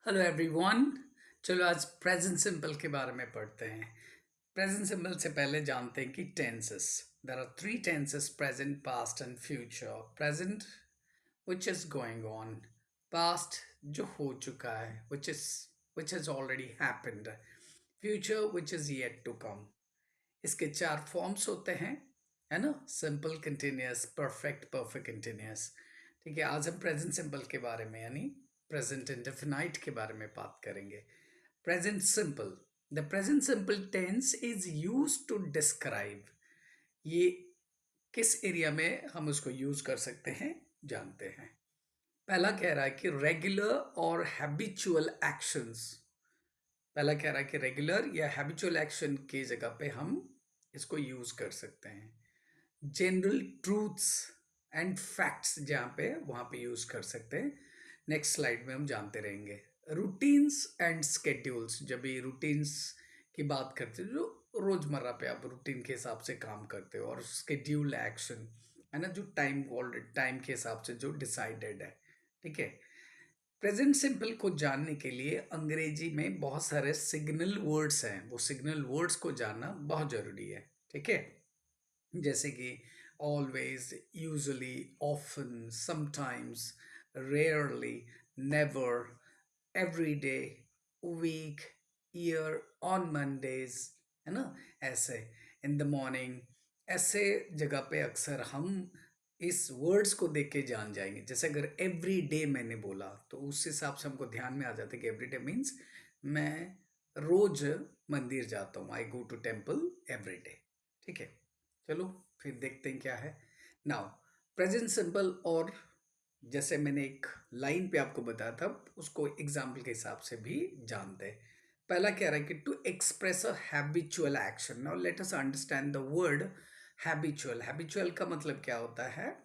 Hello everyone. चलो आज present simple के बारे में पढ़ते हैं। प्रेजेंट सिंपल से पहले जानते हैं कि tenses. There are three tenses: present, past and future. Present which is going on, past जो हो चुका है which is already happened, future which is yet to come. इसके चार फॉर्म्स होते हैं, है ना? Simple, continuous, perfect, perfect continuous. ठीक है, आज हम प्रेजेंट सिंपल के बारे में यानी प्रेजेंट इंडेफिनाइट के बारे में बात करेंगे। Present simple, the present simple tense is use to describe. ये किस एरिया में हम उसको यूज कर सकते हैं जानते हैं। पहला कह रहा है कि रेगुलर और हैबिचुअल एक्शंस। पहला कह रहा है कि रेगुलर या हैबिचुअल एक्शन की जगह पे हम इसको यूज कर सकते हैं। जनरल ट्रूथ्स एंड फैक्ट्स जहाँ पे वहाँ पे यूज कर सकते हैं। नेक्स्ट स्लाइड में हम जानते रहेंगे। रूटीन्स एंड स्केड्यूल्स, जब ये रूटीन्स की बात करते हो जो रोजमर्रा पे आप रूटीन के हिसाब से काम करते हो, और स्केड्यूल एक्शन है ना, जो टाइम ऑलरेडी टाइम के हिसाब से जो डिसाइडेड है। ठीक है, प्रेजेंट सिंपल को जानने के लिए अंग्रेजी में बहुत सारे सिग्नल वर्ड्स हैं, वो सिग्नल वर्ड्स को जानना बहुत जरूरी है। ठीक है, जैसे कि always, usually, often, sometimes, rarely, never, every day, week, year, on Mondays, है ना? ऐसे इन द मॉर्निंग, ऐसे जगह पे अक्सर हम इस वर्ड्स को देख के जान जाएंगे। जैसे अगर एवरी डे मैंने बोला तो उस हिसाब से हमको ध्यान में आ जाता है कि एवरी डे मीन्स मैं रोज मंदिर जाता हूँ, I go to temple every day. ठीक है, चलो फिर देखते हैं क्या है। नाउ प्रेजेंट सिंपल, और जैसे मैंने एक लाइन पे आपको बताया था उसको एग्जाम्पल के हिसाब से भी जानते हैं। पहला कह रहा है कि to express a habitual action. Now let us understand the word habitual. Habitual का मतलब क्या होता है?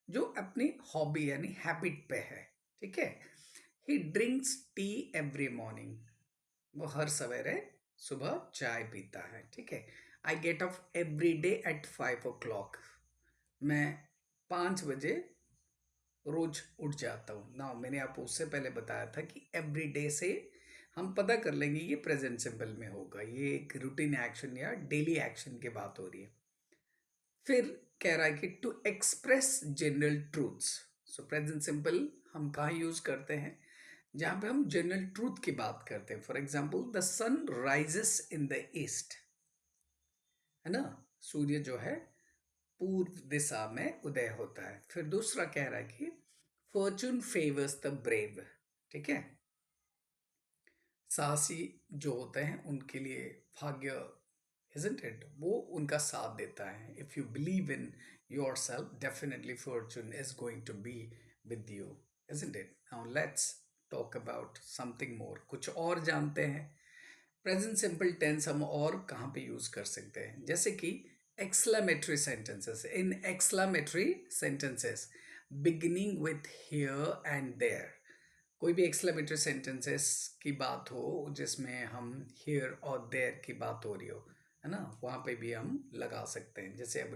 जो अपनी हॉबी यानी हैबिट पे है। ठीक है, ही ड्रिंक्स टी एवरी मॉर्निंग, वो हर सवेरे सुबह चाय पीता है। ठीक है, I get up every day at 5 o'clock, मैं 5 बजे रोज उठ जाता हूँ ना। मैंने आपको उससे पहले बताया था कि एवरी डे से हम पता कर लेंगे ये प्रेजेंट सिंपल में होगा, ये एक रूटीन एक्शन या डेली एक्शन की बात हो रही है। फिर कह रहा है कि to express general truths. So present simple हम कहाँ यूज करते हैं? जहाँ पे हम जनरल ट्रूथ की बात करते हैं। For example, the sun rises in the east, है ना? सूर्य जो है पूर्व दिशा में उदय होता है। फिर दूसरा कह रहा है कि फॉर्चून फेवर्स द ब्रेव। ठीक है, साहसी जो होते हैं उनके लिए भाग्य, isn't it, वो उनका साथ देता है। If you believe in yourself, definitely fortune is going to be with you, isn't it? Now let's talk about something more, कुछ और जानते हैं। प्रेजेंट सिंपल टेंस हम और कहाँ पे यूज कर सकते हैं? जैसे कि exclamatory sentences. In exclamatory sentences beginning with here and there, कोई भी एक्सक्लेमेटरी सेंटेंसेस की बात हो जिसमें हम हियर और देयर की बात हो रही हो, है ना, वहाँ पे भी हम लगा सकते हैं। जैसे अब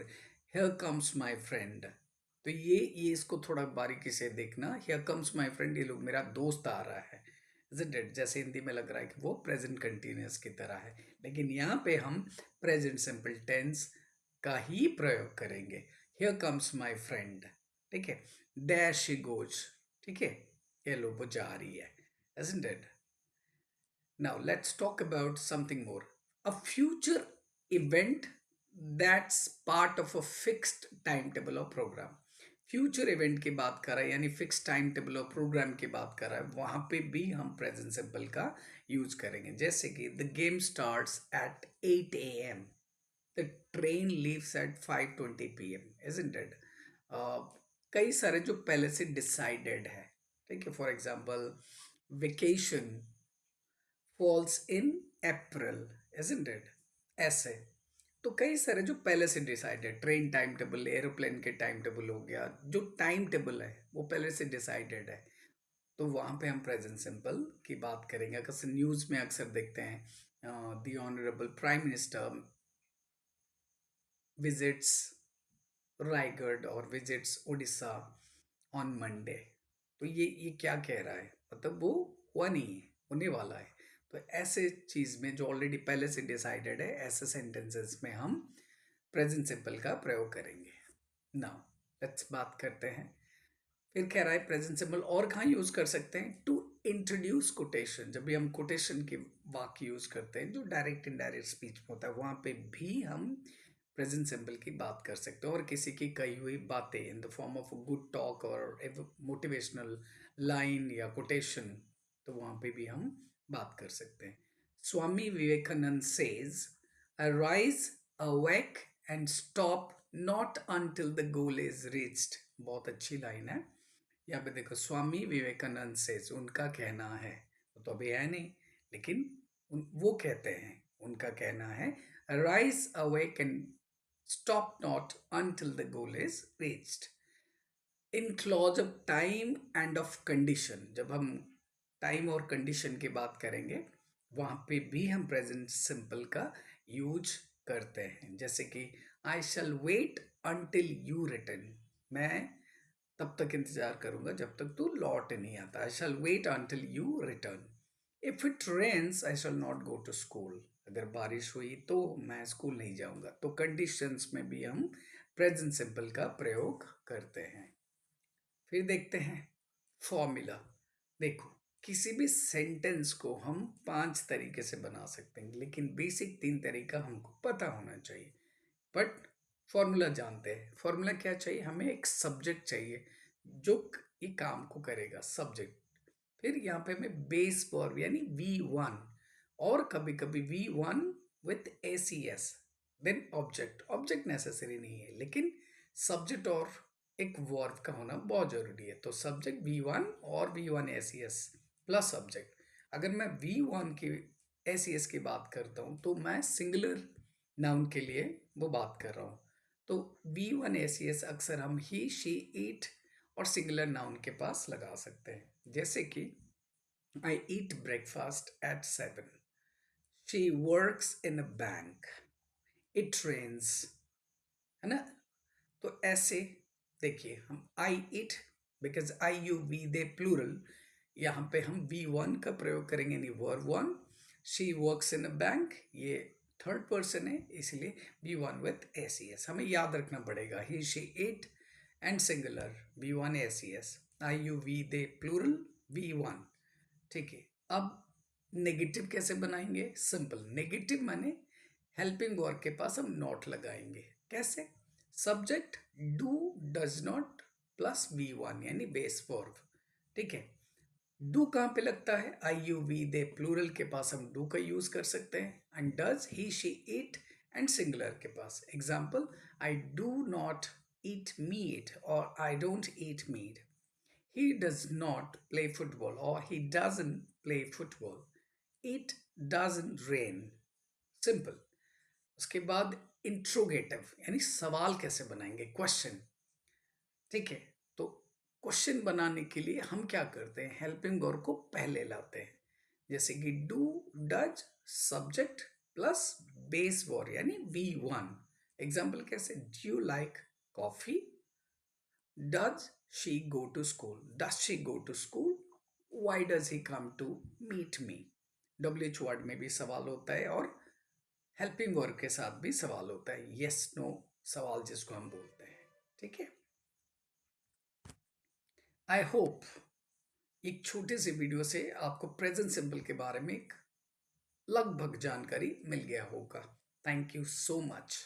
हियर कम्स माय फ्रेंड, तो ये इसको थोड़ा बारीकी से देखना। हियर कम्स माय फ्रेंड, ये लोग मेरा दोस्त आ रहा है, isn't it? जैसे हिंदी में लग रहा है कि वो प्रेजेंट कंटिन्यूअस की तरह है, लेकिन यहाँ पे हम प्रेजेंट सिंपल टेंस का ही प्रयोग करेंगे। हियर कम्स माय फ्रेंड, ठीक है, देयर शी गोज, ठीक है, ये लो वो जा रही है, isn't it? Now let's talk about something more. A future event that's part of a fixed timetable or program. Future event की बात कर रहा है यानी फिक्स टाइम टेबल और प्रोग्राम की बात कर रहा है, वहां पे भी हम प्रेजेंट सिंपल का यूज करेंगे। जैसे कि the game starts at 8 AM, the train leaves eight 5:20 PM, isn't it? कई सारे जो पहले से डिसाइडेड है। ठीक है, for example vacation falls in April, isn't it? ऐसे तो कई सारे जो पहले से decided, train time table, aeroplane के टाइम टेबल हो गया, जो टाइम टेबल है वो पहले से डिसाइडेड है, तो वहाँ पे हम प्रेजेंट सिंपल की बात करेंगे। अक्सर न्यूज़ में अक्सर देखते हैं the honourable prime minister visits Raigarh और विजिट्स उड़ीसा ऑन मंडे, तो ये क्या कह रहा है? मतलब वो हुआ नहीं है, होने वाला है। तो ऐसे चीज में जो ऑलरेडी पहले से डिसाइडेड है, ऐसे सेंटेंसेस में हम प्रेजेंट सिंपल का प्रयोग करेंगे। नाउ लेट्स बात करते हैं। फिर कह रहा है प्रेजेंट सिंपल और कहाँ यूज कर सकते हैं, टू इंट्रोड्यूस कोटेशन। जब भी हम कोटेशन के वाक्य यूज करते हैं जो डायरेक्ट इनडायरेक्ट स्पीच में होता है, वहां पे भी हम प्रेजेंट सिंपल की बात कर सकते हैं। और किसी की कही हुई बातें in the form of good talk और मोटिवेशनल लाइन या कोटेशन, तो वहां पे भी हम बात कर सकते हैं। Swami Vivekananda says, arise, awake and stop not until the goal is reached। बहुत अच्छी लाइन है। यहाँ पे देखो, स्वामी विवेकानंद से उनका कहना है, वो तो अभी है नहीं, लेकिन वो कहते हैं, उनका कहना है, rise awake and stop not until the goal is reached। In clause of time end of condition, जब हम टाइम और कंडीशन की बात करेंगे, वहां पे भी हम प्रेजेंट सिंपल का यूज करते हैं। जैसे कि आई shall wait until you return, मैं तब तक इंतजार करूंगा जब तक तू लौट नहीं आता। I shall wait until you return. If it rains I shall not go to school, अगर बारिश हुई तो मैं स्कूल नहीं जाऊंगा। तो कंडीशंस में भी हम प्रेजेंट सिंपल का प्रयोग करते हैं। फिर देखते हैं फॉर्मूला। देखो, किसी भी सेंटेंस को हम 5 तरीके से बना सकते हैं, लेकिन बेसिक 3 तरीका हमको पता होना चाहिए। बट फॉर्मूला जानते हैं। फॉर्मूला क्या चाहिए, हमें एक सब्जेक्ट चाहिए जो ये काम को करेगा, सब्जेक्ट। फिर यहाँ पे हमें बेस वर्ब यानी V1, और कभी कभी V1 with ACS, then object. Object necessary नहीं है, लेकिन सब्जेक्ट और एक वर्ब का होना बहुत जरूरी है। तो सब्जेक्ट V1 और V1 ACS प्लस सब्जेक्ट। अगर मैं V1 की ACS की बात करता हूँ तो मैं सिंगुलर नाउन के लिए वो बात कर रहा हूँ। तो V1 ACS अक्सर हम ही, शी, इट और सिंगुलर नाउन के पास लगा सकते हैं। जैसे कि I eat breakfast at 7, she works in a bank, it rains, है ना। तो ऐसे देखिए, हम I it, because I you we they plural, यहाँ पे हम V1 का प्रयोग करेंगे, यानी verb 1। She works in a bank, ये थर्ड पर्सन है, इसलिए V1 विथ ACS। हमें याद रखना पड़ेगा, he, she, it and singular V1 ACS, I you we they plural V1। ठीक है। अब नेगेटिव कैसे बनाएंगे, सिंपल। नेगेटिव माने हेल्पिंग वर्ब के पास हम नॉट लगाएंगे। कैसे, subject do does not plus V1 यानी बेस वर्ब। ठीक है। डू कहाँ पे लगता है, I you we they plural के पास हम डू का यूज कर सकते हैं। And does, he, she, it and singular के पास। Example, I do not eat meat और I don't eat meat. He does not play football or he doesn't play football. It doesn't rain. Simple. उसके बाद interrogative यानी सवाल कैसे बनाएंगे, question. ठीक है। तो क्वेश्चन बनाने के लिए हम क्या करते हैं, हेल्पिंग वर्ब को पहले लाते हैं। जैसे कि do, does, subject plus base verb यानी V1। एग्जाम्पल कैसे, do you like coffee, does she go to school, does she go to school, why does he come to meet me। WH word में भी सवाल होता है और helping verb के साथ भी सवाल होता है, यस नो सवाल जिसको हम बोलते हैं। ठीक है। आई होप एक छोटे से वीडियो से आपको प्रेजेंट सिंपल के बारे में एक लगभग जानकारी मिल गया होगा। Thank you so much.